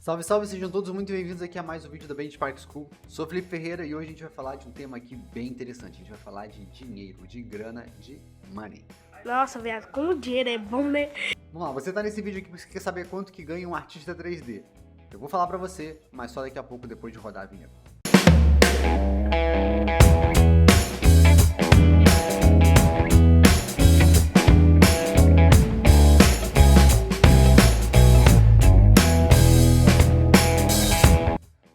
Salve, salve, sejam todos muito bem-vindos aqui a mais um vídeo da Benchmark School. Sou Felipe Ferreira e hoje a gente vai falar de um tema aqui bem interessante. A gente vai falar de dinheiro, de grana, de money. Nossa, viado, como dinheiro é bom, né? Vamos lá, você tá nesse vídeo aqui porque você quer saber quanto que ganha um artista 3D. Eu vou falar pra você, mas só daqui a pouco depois de rodar a vinheta.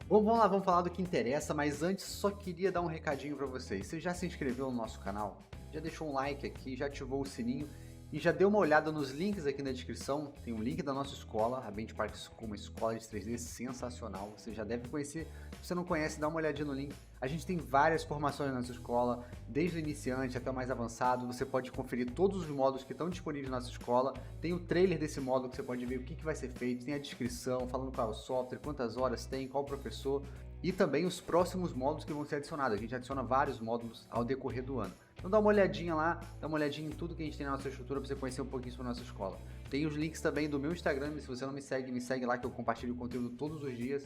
Bom, vamos lá, vamos falar do que interessa, mas antes só queria dar um recadinho pra vocês. Você já se inscreveu no nosso canal? Já deixou um like aqui, já ativou o sininho e já deu uma olhada nos links aqui na descrição? Tem um link da nossa escola, a Benchmark School, uma escola de 3D sensacional. Você já deve conhecer. Se você não conhece, dá uma olhadinha no link. A gente tem várias formações na nossa escola, desde o iniciante até o mais avançado. Você pode conferir todos os módulos que estão disponíveis na nossa escola. Tem o trailer desse módulo que você pode ver o que vai ser feito. Tem a descrição, falando qual é o software, quantas horas tem, qual o professor. E também os próximos módulos que vão ser adicionados. A gente adiciona vários módulos ao decorrer do ano. Então dá uma olhadinha lá, dá uma olhadinha em tudo que a gente tem na nossa estrutura para você conhecer um pouquinho sobre a nossa escola. Tem os links também do meu Instagram, se você não me segue lá que eu compartilho conteúdo todos os dias.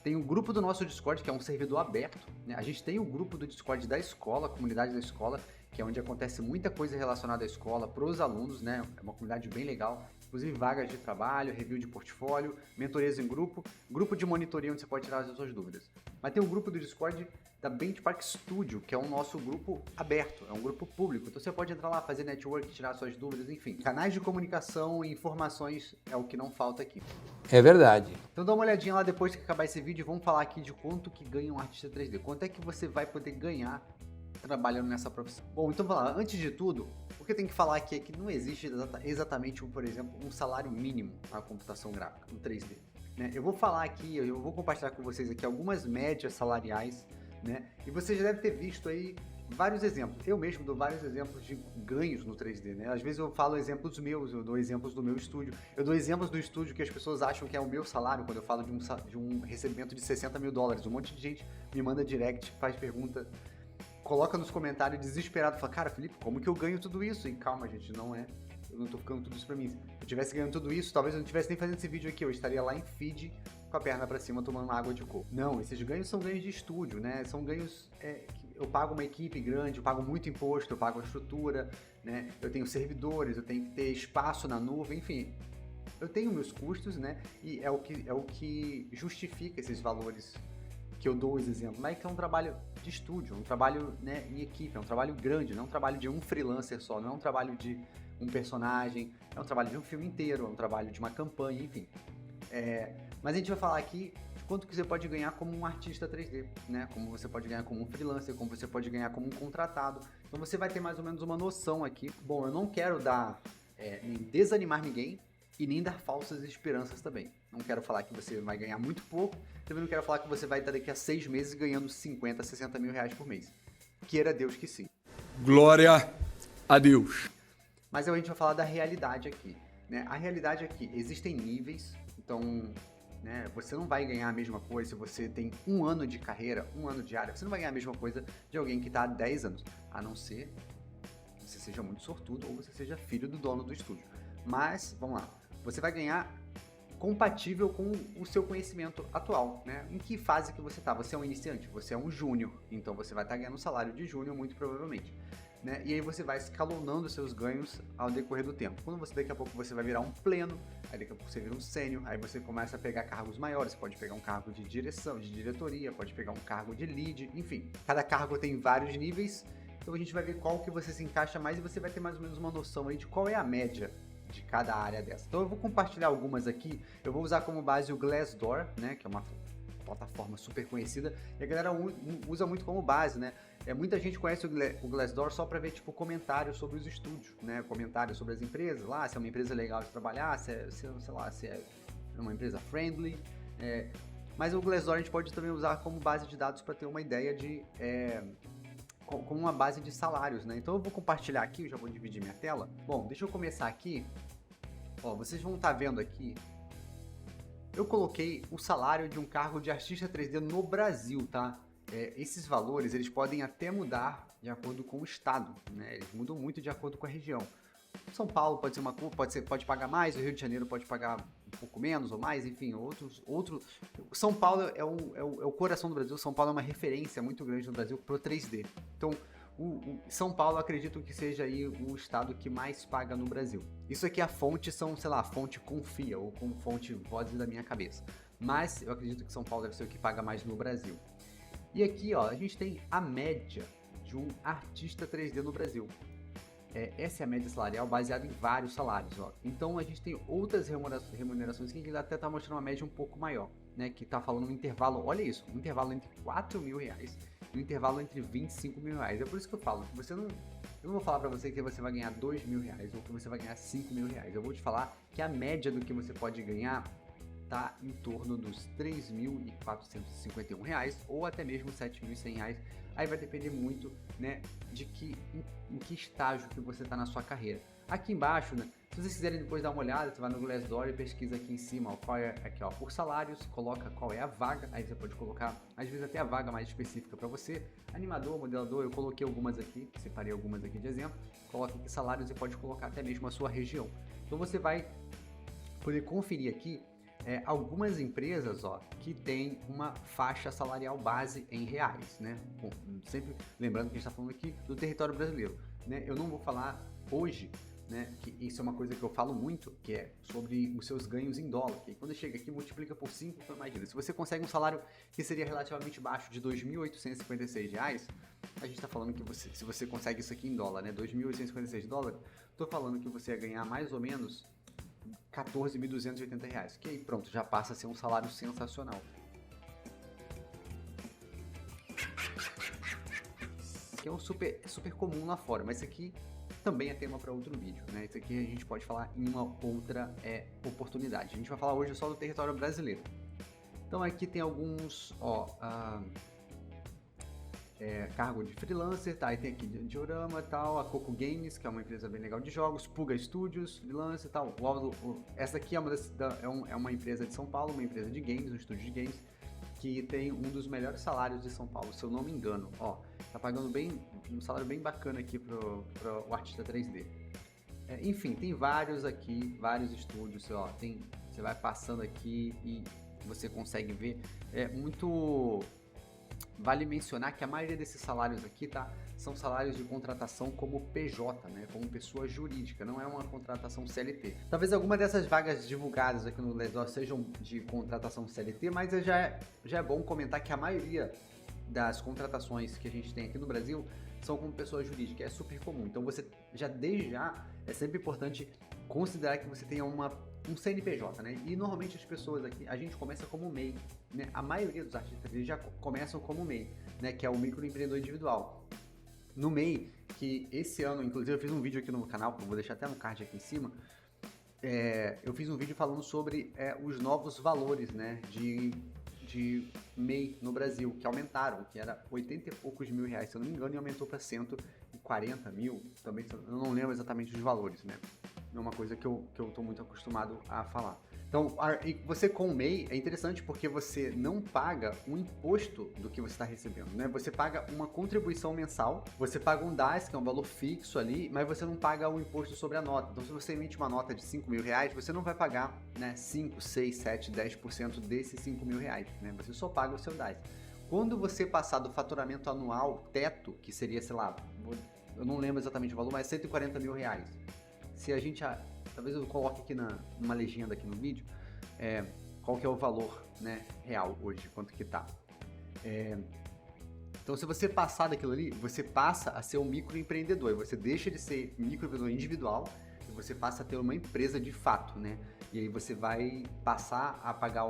Tem o grupo do nosso Discord, que é um servidor aberto, né? A gente tem o grupo do Discord da escola, a comunidade da escola, que é onde acontece muita coisa relacionada à escola para os alunos, né? É uma comunidade bem legal. Inclusive vagas de trabalho, review de portfólio, mentorias em grupo, grupo de monitoria onde você pode tirar as suas dúvidas. Mas tem o grupo do Discord da Benchmark Studio, que é o nosso grupo aberto, é um grupo público. Então você pode entrar lá, fazer network, tirar suas dúvidas, enfim. Canais de comunicação e informações é o que não falta aqui. É verdade. Então dá uma olhadinha lá depois que acabar esse vídeo e vamos falar aqui de quanto que ganha um artista 3D. Quanto é que você vai poder ganhar trabalhando nessa profissão. Bom, então vamos lá, antes de tudo, o que eu tenho que falar aqui é que não existe exatamente, por exemplo, um salário mínimo na computação gráfica, no 3D. Né? Eu vou falar aqui, eu vou compartilhar com vocês aqui algumas médias salariais, né? E você já deve ter visto aí vários exemplos. Eu mesmo dou vários exemplos de ganhos no 3D, né? Às vezes eu falo exemplos meus, eu dou exemplos do meu estúdio, eu dou exemplos do estúdio que as pessoas acham que é o meu salário, quando eu falo de um recebimento de $60 mil. Um monte de gente me manda direct, faz pergunta, coloca nos comentários desesperado, fala, cara, Felipe, como que eu ganho tudo isso? E calma, gente, não é. Eu não tô ficando tudo isso pra mim. Se eu tivesse ganhando tudo isso, talvez eu não estivesse nem fazendo esse vídeo aqui. Eu estaria lá em Fiji, com a perna pra cima, tomando água de coco. Não, esses ganhos são ganhos de estúdio, né? São ganhos que eu pago uma equipe grande, eu pago muito imposto, eu pago a estrutura, né? Eu tenho servidores, eu tenho que ter espaço na nuvem, enfim. Eu tenho meus custos, né? E é o que justifica esses valores que eu dou os exemplos, mas que é um trabalho de estúdio, um trabalho, né, em equipe, é um trabalho grande, não é um trabalho de um freelancer só, não é um trabalho de um personagem, é um trabalho de um filme inteiro, é um trabalho de uma campanha, enfim. Mas a gente vai falar aqui de quanto que você pode ganhar como um artista 3D, né? Como você pode ganhar como um freelancer, como você pode ganhar como um contratado. Então você vai ter mais ou menos uma noção aqui. Bom, eu não quero nem desanimar ninguém, e nem dar falsas esperanças também. Não quero falar que você vai ganhar muito pouco, também não quero falar que você vai estar daqui a 6 meses ganhando 50, 60 mil reais por mês. Queira Deus que sim. Glória a Deus. Mas a gente vai falar da realidade aqui, né? A realidade aqui, existem níveis, então, né, você não vai ganhar a mesma coisa se você tem 1 ano de carreira, 1 ano de área, você não vai ganhar a mesma coisa de alguém que está há 10 anos, a não ser que você seja muito sortudo ou você seja filho do dono do estúdio. Mas, vamos lá. Você vai ganhar compatível com o seu conhecimento atual, né? Em que fase que você está? Você é um iniciante, você é um júnior, então você vai estar ganhando um salário de júnior muito provavelmente, né? E aí você vai escalonando seus ganhos ao decorrer do tempo. Quando você daqui a pouco você vai virar um pleno, aí daqui a pouco você vira um sênior, aí você começa a pegar cargos maiores, pode pegar um cargo de direção, de diretoria, pode pegar um cargo de lead, enfim. Cada cargo tem vários níveis, então a gente vai ver qual que você se encaixa mais e você vai ter mais ou menos uma noção aí de qual é a média de cada área dessa. Então eu vou compartilhar algumas aqui, eu vou usar como base o Glassdoor, né, que é uma plataforma super conhecida, e a galera usa muito como base, né? Muita gente conhece o Glassdoor só para ver, tipo, comentários sobre os estúdios, né? Comentários sobre as empresas, lá, se é uma empresa legal de trabalhar, se é uma empresa friendly, mas o Glassdoor a gente pode também usar como base de dados para ter uma ideia de como uma base de salários, né? Então eu vou compartilhar aqui, eu já vou dividir minha tela. Bom, deixa eu começar aqui. Ó, vocês vão estar vendo aqui. Eu coloquei o salário de um cargo de artista 3D no Brasil, tá? Esses valores, eles podem até mudar de acordo com o estado, né? Eles mudam muito de acordo com a região. São Paulo pode pagar mais, o Rio de Janeiro pode pagar um pouco menos ou mais, enfim, outros. São Paulo é o coração do Brasil. São Paulo é uma referência muito grande no Brasil pro 3D. Então, São Paulo, acredito que seja aí o estado que mais paga no Brasil. Isso aqui, a fonte são, sei lá, fonte Confia ou com fonte Vozes da minha cabeça. Mas eu acredito que São Paulo deve ser o que paga mais no Brasil. E aqui, ó, a gente tem a média de um artista 3D no Brasil. Essa é a média salarial baseada em vários salários, ó. Então a gente tem outras remunerações que até tá mostrando uma média um pouco maior, né? Que tá falando um intervalo, olha isso, um intervalo entre R$4.000 e um intervalo entre R$25.000. É por isso que eu falo, eu não vou falar pra você que você vai ganhar R$2.000 ou que você vai ganhar R$5.000. Eu vou te falar que a média do que você pode ganhar tá em torno dos R$3.451 ou até mesmo R$7.100. Aí vai depender muito, né, de em que estágio que você está na sua carreira. Aqui embaixo, né, se vocês quiserem depois dar uma olhada, você vai no Glassdoor e pesquisa aqui em cima, ó, qual é, aqui, ó, por salários, coloca qual é a vaga, aí você pode colocar, às vezes até a vaga mais específica para você. Animador, modelador, eu coloquei algumas aqui, separei algumas aqui de exemplo, coloca aqui salários e pode colocar até mesmo a sua região. Então você vai poder conferir aqui algumas empresas, ó, que tem uma faixa salarial base em reais, né? Bom, sempre lembrando que a gente está falando aqui do território brasileiro, né? Eu não vou falar hoje, né, que isso é uma coisa que eu falo muito, que é sobre os seus ganhos em dólar, que quando chega aqui multiplica por 5, então imagina, se você consegue um salário que seria relativamente baixo de R$2.856, a gente está falando que se você consegue isso aqui em dólar, né, $2.856, tô falando que você ia ganhar mais ou menos R$14.280, que aí pronto, já passa a ser um salário sensacional. Que é um super comum lá fora, mas isso aqui também é tema para outro vídeo, né? Isso aqui a gente pode falar em uma outra oportunidade. A gente vai falar hoje só do território brasileiro. Então aqui tem alguns, ó, cargo de freelancer, tá? Aí tem aqui Diorama e tal, a Coco Games, que é uma empresa bem legal de jogos, Puga Studios, freelancer e tal. Essa aqui é uma empresa de São Paulo, uma empresa de games, um estúdio de games, que tem um dos melhores salários de São Paulo, se eu não me engano. Ó, tá pagando um salário bem bacana aqui pro artista 3D. Enfim, tem vários aqui, vários estúdios, ó, você vai passando aqui e você consegue ver, vale mencionar que a maioria desses salários aqui, tá, são salários de contratação como PJ, né, como pessoa jurídica, não é uma contratação CLT. Talvez alguma dessas vagas divulgadas aqui no Glassdoor sejam de contratação CLT, mas já é bom comentar que a maioria das contratações que a gente tem aqui no Brasil são como pessoa jurídica, é super comum. Então você desde já é sempre importante considerar que você tenha um CNPJ, né? E normalmente as pessoas aqui, a gente começa como MEI, né? A maioria dos artistas já começam como MEI, né? Que é o microempreendedor individual. No MEI, que esse ano, inclusive eu fiz um vídeo aqui no canal, que eu vou deixar até no card aqui em cima, eu fiz um vídeo falando sobre os novos valores, né? De MEI no Brasil, que aumentaram, que era 80 e poucos mil reais, se eu não me engano, e aumentou para 140 mil, também, eu não lembro exatamente os valores, né? É uma coisa que eu tô muito acostumado a falar. Então, você com o MEI é interessante porque você não paga o imposto do que você está recebendo, né? Você paga uma contribuição mensal, você paga um DAS, que é um valor fixo ali, mas você não paga o imposto sobre a nota. Então, se você emite uma nota de 5 mil reais, você não vai pagar, né, 5, 6, 7, 10% desses 5 mil reais, né? Você só paga o seu DAS. Quando você passar do faturamento anual teto, que seria, sei lá, eu não lembro exatamente o valor, mas 140 mil reais. Se a gente, talvez eu coloque aqui numa legenda aqui no vídeo, qual que é o valor, né, real hoje, quanto que tá. Então se você passar daquilo ali, você passa a ser um microempreendedor, você deixa de ser microempreendedor individual e você passa a ter uma empresa de fato, né? E aí você vai passar a pagar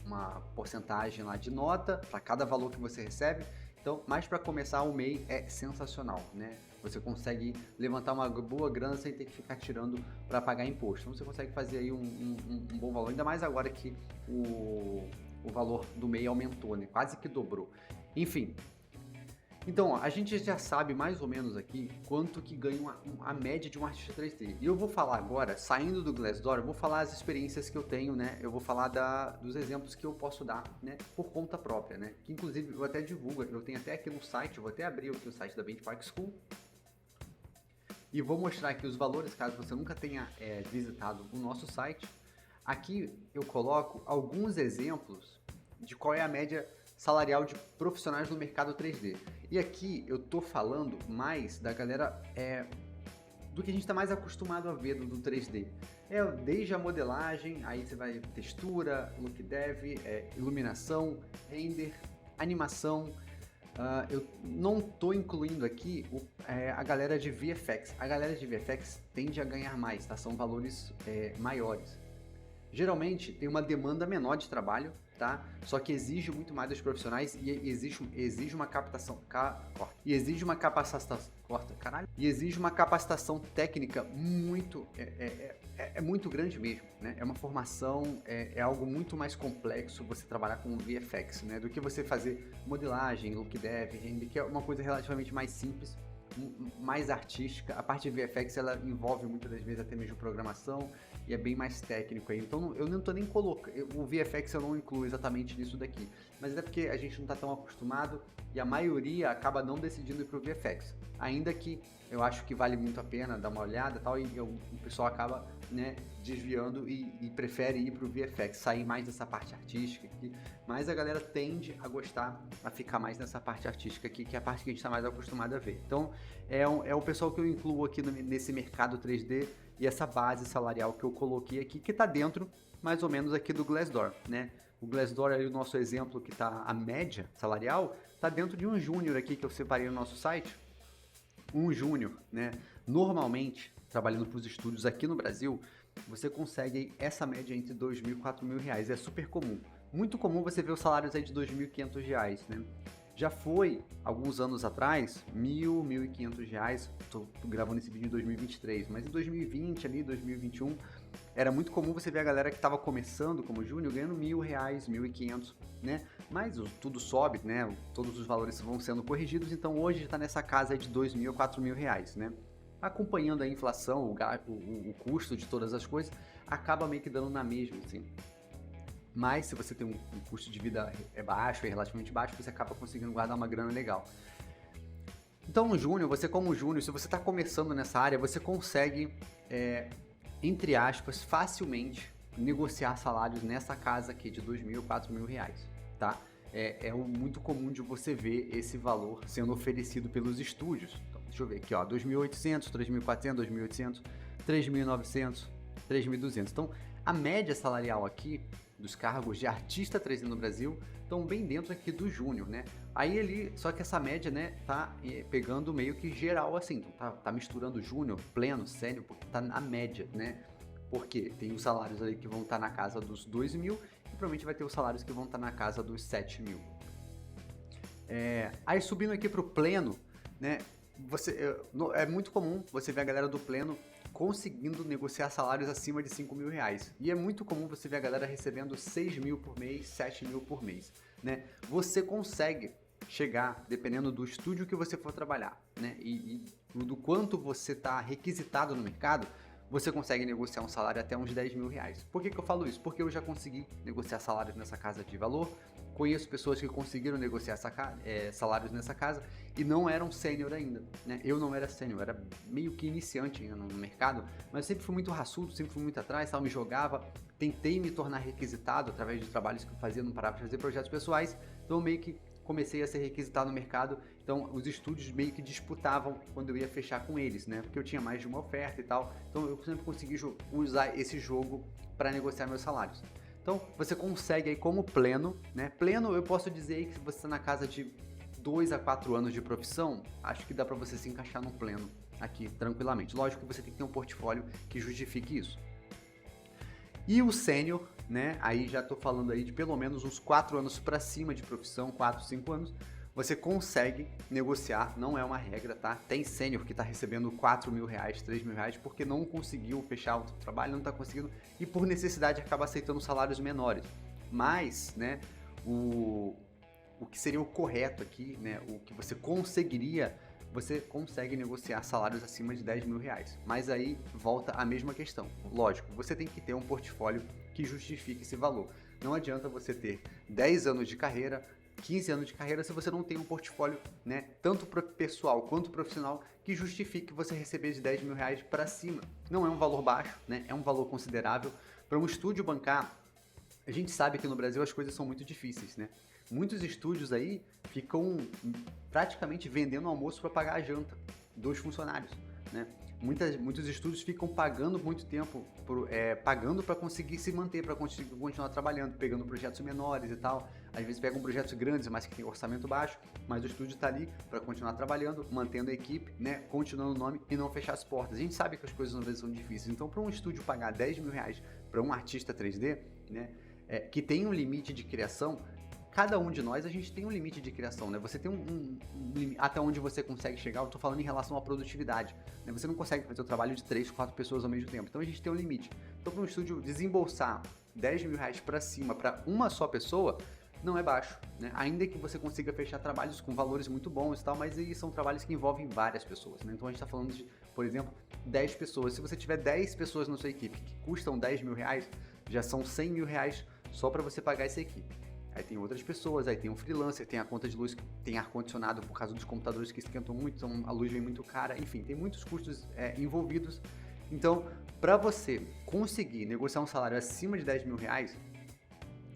uma porcentagem lá de nota para cada valor que você recebe. Então, mas para começar, o MEI é sensacional, né? Você consegue levantar uma boa grana sem ter que ficar tirando para pagar imposto. Então, você consegue fazer aí um bom valor, ainda mais agora que o valor do MEI aumentou, né? Quase que dobrou. Enfim, então, ó, a gente já sabe mais ou menos aqui quanto que ganha a média de um artista 3D. E eu vou falar agora, saindo do Glassdoor, eu vou falar as experiências que eu tenho, né? Eu vou falar dos exemplos que eu posso dar, né? Por conta própria, né? Que inclusive eu até divulgo, eu tenho até aqui no site, eu vou até abrir aqui o site da Benchmark School. e vou mostrar aqui os valores, caso você nunca tenha visitado o nosso site. Aqui eu coloco alguns exemplos de qual é a média salarial de profissionais no mercado 3D. E aqui eu tô falando mais da galera do que a gente está mais acostumado a ver do 3D. Desde a modelagem, aí você vai textura, look dev, iluminação, render, animação. Eu não estou incluindo aqui a galera de VFX. A galera de VFX tende a ganhar mais, tá? São valores maiores. Geralmente tem uma demanda menor de trabalho, tá? Só que exige muito mais dos profissionais e exige uma capacitação técnica muito muito grande mesmo, né? É uma formação, é algo muito mais complexo você trabalhar com VFX, né? Do que você fazer modelagem, look dev, render, que é uma coisa relativamente mais simples, mais artística. A parte de VFX ela envolve muitas das vezes até mesmo programação e é bem mais técnico aí. Então eu não tô nem colocando, o VFX eu não incluo exatamente nisso daqui, mas é porque a gente não tá tão acostumado e a maioria acaba não decidindo ir pro VFX. Ainda que eu acho que vale muito a pena dar uma olhada e tal, e o pessoal acaba, né, desviando e prefere ir pro VFX, sair mais dessa parte artística aqui, mas a galera tende a gostar, a ficar mais nessa parte artística aqui, que é a parte que a gente está mais acostumado a ver. Então é o pessoal que eu incluo aqui nesse mercado 3D e essa base salarial que eu coloquei aqui, que está dentro mais ou menos aqui do Glassdoor, né? O Glassdoor é o nosso exemplo que está a média salarial, está dentro de um júnior aqui que eu separei no nosso site. Um júnior, né? Normalmente, trabalhando para os estúdios aqui no Brasil, você consegue essa média entre R$2.000 e R$4.000. É super comum. Muito comum você ver os salários aí de R$2.500, né? Já foi, alguns anos atrás, R$1.000, R$1.500. Tô gravando esse vídeo em 2023, mas em 2020, ali, 2021, era muito comum você ver a galera que estava começando como júnior ganhando R$1.000, R$1.500, né? Mas tudo sobe, né? Todos os valores vão sendo corrigidos, então hoje está nessa casa aí de R$2.000 a R$4.000, né? Acompanhando a inflação, o custo de todas as coisas, acaba meio que dando na mesma, assim. Mas se você tem um custo de vida baixo, relativamente baixo, você acaba conseguindo guardar uma grana legal. Então, júnior, você como júnior, se você está começando nessa área, você consegue, entre aspas, facilmente negociar salários nessa casa aqui de R$2.000, R$4.000, tá? É muito comum de você ver esse valor sendo oferecido pelos estúdios. Então, deixa eu ver aqui, ó, 2.800, 3.400, 2.800, 3.900, 3.200. Então, a média salarial aqui dos cargos de artista 3D no Brasil estão bem dentro aqui do júnior, né? Aí só que essa média, né, tá pegando meio que geral assim, então tá misturando júnior, pleno, sênior, porque tá na média, né? Porque tem os salários ali que vão estar na casa dos 2.000 e provavelmente vai ter os salários que vão estar na casa dos 7.000. Aí subindo aqui pro pleno, né? É muito comum você ver a galera do pleno conseguindo negociar salários acima de R$5.000. E é muito comum você ver a galera recebendo 6.000 por mês, 7.000 por mês, né? Você consegue chegar, dependendo do estúdio que você for trabalhar, né? E do quanto você está requisitado no mercado, você consegue negociar um salário até uns R$10.000. Por que eu falo isso? Porque eu já consegui negociar salários nessa casa de valor, conheço pessoas que conseguiram negociar salários nessa casa e não eram sênior ainda, né? Eu não era sênior, era meio que iniciante ainda no mercado, mas sempre fui muito raçudo, sempre fui muito atrás, me jogava, tentei me tornar requisitado através de trabalhos que eu fazia, não parava de fazer projetos pessoais, então meio que comecei a ser requisitado no mercado, então os estúdios meio que disputavam quando eu ia fechar com eles, né? Porque eu tinha mais de uma oferta e tal, então eu sempre consegui usar esse jogo para negociar meus salários. Então você consegue aí como pleno, né? Pleno eu posso dizer aí que se você está na casa de 2 a 4 anos de profissão, acho que dá para você se encaixar no pleno aqui tranquilamente. Lógico que você tem que ter um portfólio que justifique isso. E o sênior, né? Aí já tô falando aí de pelo menos uns 4 anos para cima de profissão, 4, 5 anos. Você consegue negociar, não é uma regra, tá? Tem sênior que tá recebendo R$4.000, R$3.000 porque não conseguiu fechar o trabalho, não tá conseguindo e por necessidade acaba aceitando salários menores. Mas, né, o que seria o correto aqui, né, o que você conseguiria, você consegue negociar salários acima de R$10.000. Mas aí volta a mesma questão. Lógico, você tem que ter um portfólio que justifique esse valor. Não adianta você ter 10 anos de carreira, 15 anos de carreira se você não tem um portfólio, né, tanto pessoal quanto profissional, que justifique você receber de 10 mil reais para cima. Não é um valor baixo, né, é um valor considerável. Para um estúdio bancar, a gente sabe que no Brasil as coisas são muito difíceis, né? Muitos estúdios aí ficam praticamente vendendo almoço para pagar a janta dos funcionários, né? Muitos estúdios ficam pagando muito tempo, pagando para conseguir se manter, para conseguir continuar trabalhando, pegando projetos menores e tal. Às vezes pegam projetos grandes, mas que tem orçamento baixo, mas o estúdio está ali para continuar trabalhando, mantendo a equipe, né, continuando o nome e não fechar as portas. A gente sabe que as coisas às vezes são difíceis, então para um estúdio pagar 10 mil reais para um artista 3D, né, que tem um limite de criação, cada um de nós, a gente tem um limite de criação, né? Você tem um até onde você consegue chegar, eu tô falando em relação à produtividade, né? Você não consegue fazer o trabalho de 3, 4 pessoas ao mesmo tempo, então a gente tem um limite. Então para um estúdio desembolsar 10 mil reais para cima para uma só pessoa, não é baixo, né? Ainda que você consiga fechar trabalhos com valores muito bons e tal, mas aí são trabalhos que envolvem várias pessoas, né? Então a gente tá falando de, por exemplo, 10 pessoas. Se você tiver 10 pessoas na sua equipe que custam 10 mil reais, já são 100 mil reais só para você pagar essa equipe. Aí tem outras pessoas, aí tem um freelancer, tem a conta de luz, tem ar-condicionado por causa dos computadores que esquentam muito, então a luz vem muito cara, enfim, tem muitos custos envolvidos. Então, para você conseguir negociar um salário acima de 10 mil reais,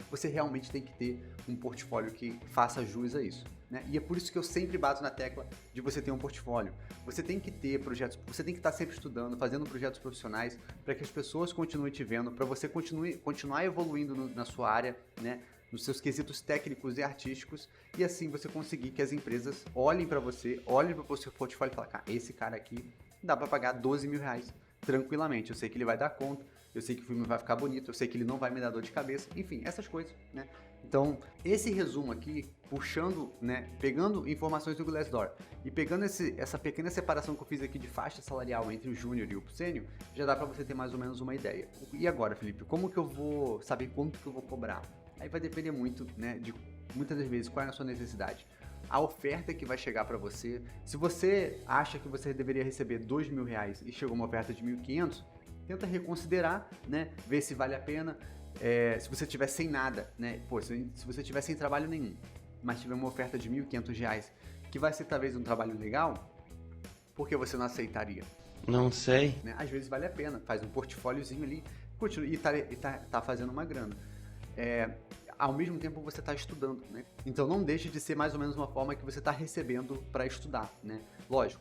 você realmente tem que ter um portfólio que faça jus a isso, né? E é por isso que eu sempre bato na tecla de você ter um portfólio. Você tem que ter projetos, você tem que estar sempre estudando, fazendo projetos profissionais para que as pessoas continuem te vendo, para você continuar evoluindo na sua área, né? Nos seus quesitos técnicos e artísticos, e assim você conseguir que as empresas olhem para você, olhem para o seu portfólio e falem, cara, esse cara aqui dá para pagar 12 mil reais tranquilamente, eu sei que ele vai dar conta, eu sei que o filme vai ficar bonito, eu sei que ele não vai me dar dor de cabeça, enfim, essas coisas, né? Então, esse resumo aqui, puxando, né, pegando informações do Glassdoor e pegando essa pequena separação que eu fiz aqui de faixa salarial entre o júnior e o sênior, já dá para você ter mais ou menos uma ideia. E agora, Felipe, como que eu vou saber quanto que eu vou cobrar? Aí vai depender muito, né, de muitas das vezes qual é a sua necessidade. A oferta que vai chegar para você, se você acha que você deveria receber 2 mil reais e chegou uma oferta de 1.500, tenta reconsiderar, né, ver se vale a pena. Se você tiver sem nada, né, pô, se você tiver sem trabalho nenhum, mas tiver uma oferta de 1.500 reais, que vai ser talvez um trabalho legal, por que você não aceitaria? Não sei. Né? Às vezes vale a pena, faz um portfóliozinho ali, continua, e tá fazendo uma grana. Ao mesmo tempo você está estudando, né? Então não deixe de ser mais ou menos uma forma que você está recebendo para estudar, né? Lógico,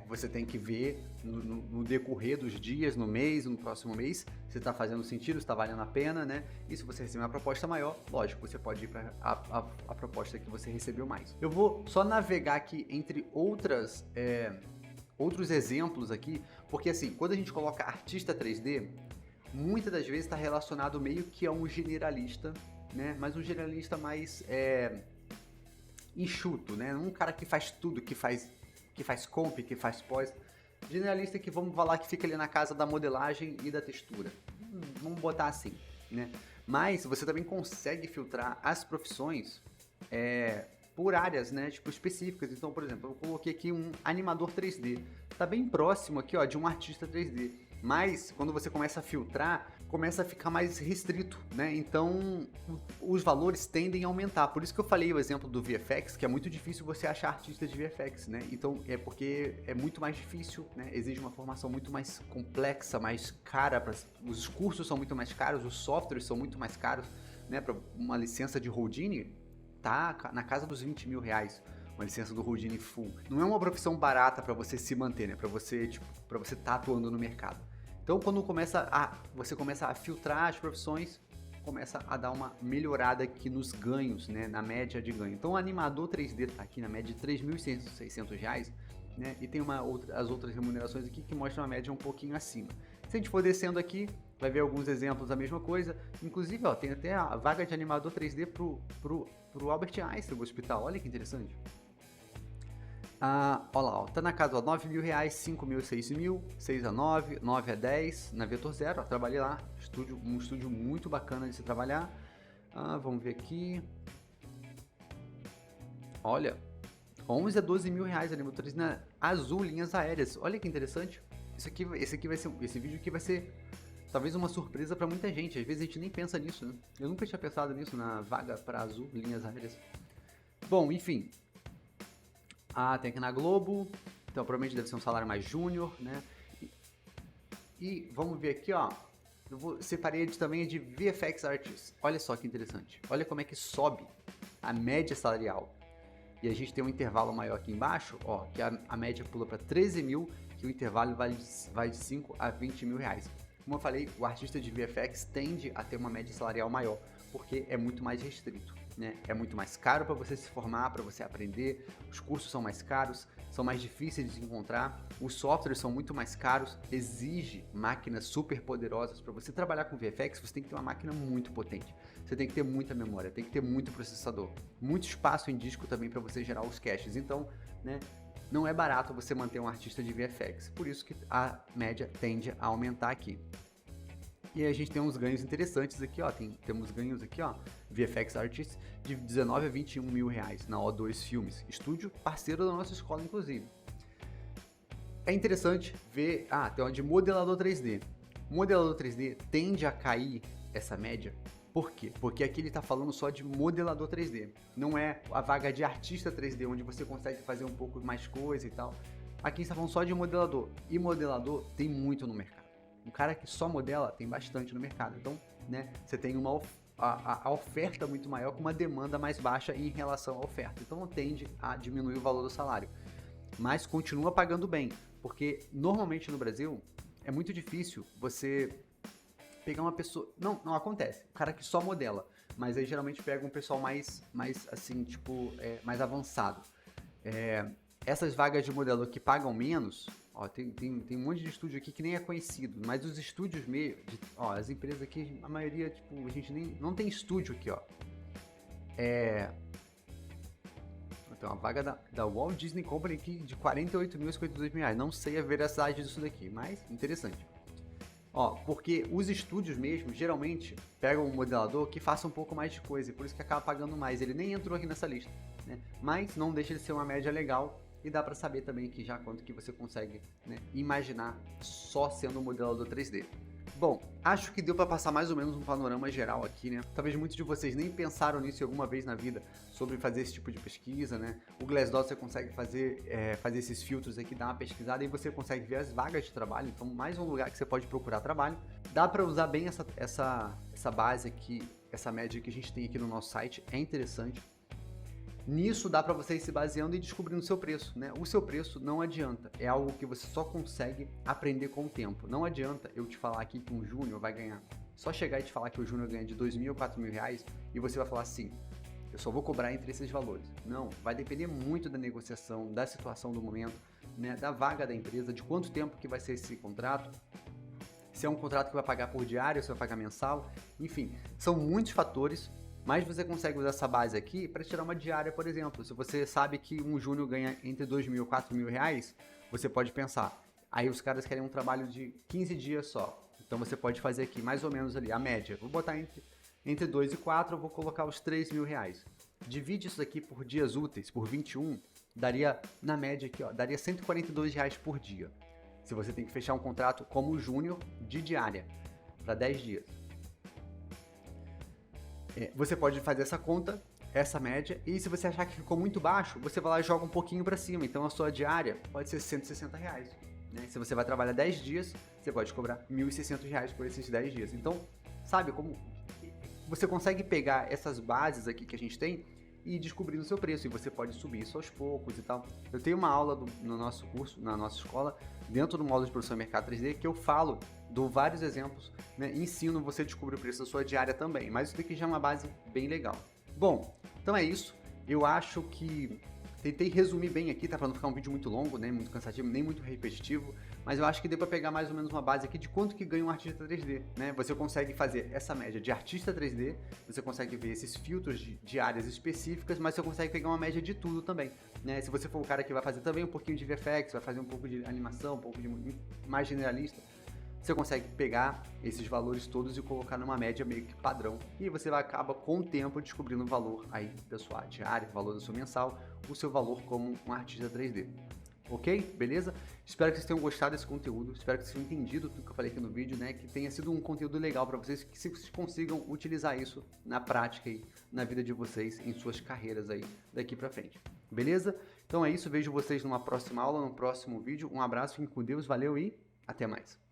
você tem que ver no decorrer dos dias, no mês, no próximo mês, se está fazendo sentido, se está valendo a pena, né? E se você receber uma proposta maior, lógico, você pode ir para a proposta que você recebeu mais. Eu vou só navegar aqui entre outros exemplos aqui, porque assim, quando a gente coloca artista 3D, muitas das vezes está relacionado meio que a um generalista, né? Mas um generalista mais enxuto, né? Um cara que faz tudo, que faz comp, que faz pós. Generalista que vamos falar que fica ali na casa da modelagem e da textura. Vamos botar assim, né? Mas você também consegue filtrar as profissões por áreas, né, tipo, específicas. Então, por exemplo, eu coloquei aqui um animador 3D. Tá bem próximo aqui, ó, de um artista 3D. Mas, quando você começa a filtrar, começa a ficar mais restrito, né? Então, os valores tendem a aumentar. Por isso que eu falei o exemplo do VFX, que é muito difícil você achar artista de VFX, né? Então, é porque é muito mais difícil, né? Exige uma formação muito mais complexa, mais cara. Os cursos são muito mais caros, os softwares são muito mais caros, né? Para uma licença de Houdini, tá na casa dos 20 mil reais. Uma licença do Houdini Full. Não é uma profissão barata para você se manter, né? Para você tá atuando no mercado. Então, quando você começa a filtrar as profissões, começa a dar uma melhorada aqui nos ganhos, né, na média de ganho. Então, o animador 3D está aqui na média de R$ 3.600, né, e tem as outras remunerações aqui que mostram uma média um pouquinho acima. Se a gente for descendo aqui, vai ver alguns exemplos da mesma coisa. Inclusive, ó, tem até a vaga de animador 3D pro Albert Einstein, o hospital. Olha que interessante. Olha lá, ó, tá na casa, ó, 9 mil reais, 5 mil, 6 mil, 6 a 9, 9 a 10, na Vetor Zero, ó, trabalhei lá, um estúdio muito bacana de se trabalhar. Vamos ver aqui, olha, 11 a 12 mil reais, animadores na Azul, linhas aéreas, olha que interessante, esse vídeo aqui vai ser talvez uma surpresa para muita gente. Às vezes a gente nem pensa nisso, né? Eu nunca tinha pensado nisso na vaga para Azul, linhas aéreas. Bom, enfim. Tem aqui na Globo. Então provavelmente deve ser um salário mais júnior, né? E vamos ver aqui, ó. Separei também de VFX Artists. Olha só que interessante. Olha como é que sobe a média salarial. E a gente tem um intervalo maior aqui embaixo, ó, que a média pula para 13 mil, que o intervalo vai de 5 a 20 mil reais. Como eu falei, o artista de VFX tende a ter uma média salarial maior, porque é muito mais restrito, né? É muito mais caro para você se formar, para você aprender, os cursos são mais caros, são mais difíceis de encontrar, os softwares são muito mais caros, exige máquinas super poderosas. Para você trabalhar com VFX, você tem que ter uma máquina muito potente, você tem que ter muita memória, tem que ter muito processador, muito espaço em disco também para você gerar os caches. Então, né, não é barato você manter um artista de VFX, por isso que a média tende a aumentar aqui. E aí a gente tem uns ganhos interessantes aqui, ó. Temos ganhos aqui, ó. VFX Artists de 19 a 21 mil reais na O2 Filmes. Estúdio parceiro da nossa escola, inclusive. É interessante ver... tem uma de modelador 3D. O modelador 3D tende a cair essa média. Por quê? Porque aqui ele está falando só de modelador 3D. Não é a vaga de artista 3D, onde você consegue fazer um pouco mais coisa e tal. Aqui está falando só de modelador. E modelador tem muito no mercado. Um cara que só modela tem bastante no mercado. Então, né, você tem a oferta muito maior com uma demanda mais baixa em relação à oferta. Então, tende a diminuir o valor do salário. Mas continua pagando bem, porque normalmente no Brasil é muito difícil você pegar uma pessoa... Não acontece. O cara que só modela. Mas aí geralmente pega um pessoal mais assim, tipo, mais avançado. Essas vagas de modelador que pagam menos... Ó, tem um monte de estúdio aqui que nem é conhecido, mas os estúdios as empresas aqui, a maioria, tipo, a gente não tem estúdio aqui, ó. Tem uma vaga da Walt Disney Company aqui de 48 mil a 52 mil reais. Não sei a veracidade disso daqui, mas interessante. Ó, porque os estúdios mesmo, geralmente, pegam um modelador que faça um pouco mais de coisa, e por isso que acaba pagando mais. Ele nem entrou aqui nessa lista, né? Mas não deixa de ser uma média legal. E dá para saber também aqui já quanto que você consegue, né, imaginar só sendo um modelador 3D. Bom, acho que deu para passar mais ou menos um panorama geral aqui, né? Talvez muitos de vocês nem pensaram nisso alguma vez na vida, sobre fazer esse tipo de pesquisa, né? O Glassdoor você consegue fazer esses filtros aqui, dar uma pesquisada e você consegue ver as vagas de trabalho. Então, mais um lugar que você pode procurar trabalho. Dá para usar bem essa base aqui, essa média que a gente tem aqui no nosso site, é interessante. Nisso dá para você ir se baseando e descobrindo o seu preço, né? O seu preço não adianta, é algo que você só consegue aprender com o tempo. Não adianta eu te falar aqui que um júnior vai ganhar, só chegar e te falar que o júnior ganha de 2 mil a 4 mil reais e você vai falar assim, eu só vou cobrar entre esses valores. Não, vai depender muito da negociação, da situação do momento, né? Da vaga da empresa, de quanto tempo que vai ser esse contrato, se é um contrato que vai pagar por diário, se vai pagar mensal, enfim, são muitos fatores. Mas você consegue usar essa base aqui para tirar uma diária, por exemplo. Se você sabe que um júnior ganha entre 2 mil e 4 mil reais, você pode pensar, aí os caras querem um trabalho de 15 dias só. Então você pode fazer aqui mais ou menos ali, a média. Vou botar entre 2 e 4, eu vou colocar os 3 mil reais. Divide isso aqui por dias úteis, por 21, daria, na média aqui, ó, daria 142 reais por dia. Se você tem que fechar um contrato como júnior de diária, para 10 dias. Você pode fazer essa conta, essa média, e se você achar que ficou muito baixo, você vai lá e joga um pouquinho para cima. Então a sua diária pode ser 160 reais. Né? Se você vai trabalhar 10 dias, você pode cobrar 1.600 reais por esses 10 dias. Então, sabe como você consegue pegar essas bases aqui que a gente tem e ir descobrindo o seu preço, e você pode subir isso aos poucos e tal. Eu tenho uma aula no nosso curso, na nossa escola, dentro do módulo de produção de mercado 3D, que eu dou vários exemplos, né, e ensino você a descobrir o preço da sua diária também, mas isso daqui já é uma base bem legal. Bom, então é isso, eu acho que tentei resumir bem aqui, tá, para não ficar um vídeo muito longo, né, muito cansativo, nem muito repetitivo, mas eu acho que deu para pegar mais ou menos uma base aqui de quanto que ganha um artista 3D, né? Você consegue fazer essa média de artista 3D, você consegue ver esses filtros de áreas específicas, mas você consegue pegar uma média de tudo também, né? Se você for o cara que vai fazer também um pouquinho de VFX, vai fazer um pouco de animação, um pouco de mais generalista, você consegue pegar esses valores todos e colocar numa média meio que padrão, e você acaba com o tempo descobrindo o valor aí da sua diária, o valor do seu mensal, o seu valor como um artista 3D. Ok? Beleza? Espero que vocês tenham gostado desse conteúdo, espero que vocês tenham entendido tudo que eu falei aqui no vídeo, né? Que tenha sido um conteúdo legal para vocês, que vocês consigam utilizar isso na prática aí, na vida de vocês, em suas carreiras aí, daqui para frente. Beleza? Então é isso, vejo vocês numa próxima aula, no próximo vídeo. Um abraço, fiquem com Deus, valeu e até mais.